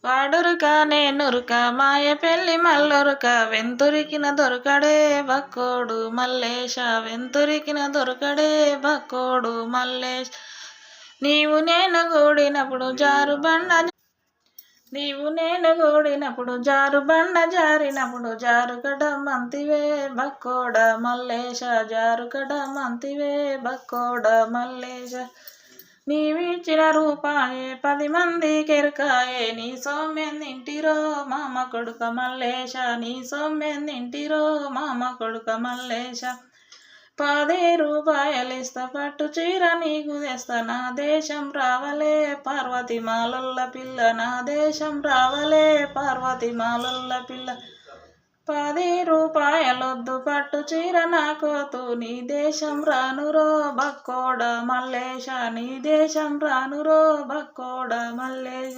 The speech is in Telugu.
వాడురుక నేనురుక మాయ పెళ్ళి మల్లొరుక వెంతురికిన దొరకడే బక్కోడు మల్లేశ వెంతురికిన దొరకడే బక్కోడు మల్లేశ నీవు నేను గూడినప్పుడు జారుబండ జారినప్పుడు జారుకడ మంతివే బక్కోడ మల్లేశ జారుకడ మంతివే బక్కోడ మల్లేశ నీవిచ్చిన రూపాయే 10 మందికి ఎరకాయే నీ సొమ్మెందింటిరో మామ కొడుక మల్లేశ నీ సొమ్మెందింటిరో మామ కొడుక మల్లేశ 10 రూపాయలిస్తా పట్టు చీర నీకు తెస్తా నా దేశం రావలే పార్వతి మాలొల్ల పిల్ల నా దేశం రావలే పార్వతి మాలొల్ల పిల్ల 10 రూపాయలొద్దు పట్టు చీర నాకోతు నీ దేశం రానురో బక్కోడ మల్లేశ నీ దేశం రానురో బక్కోడ మల్లేశ.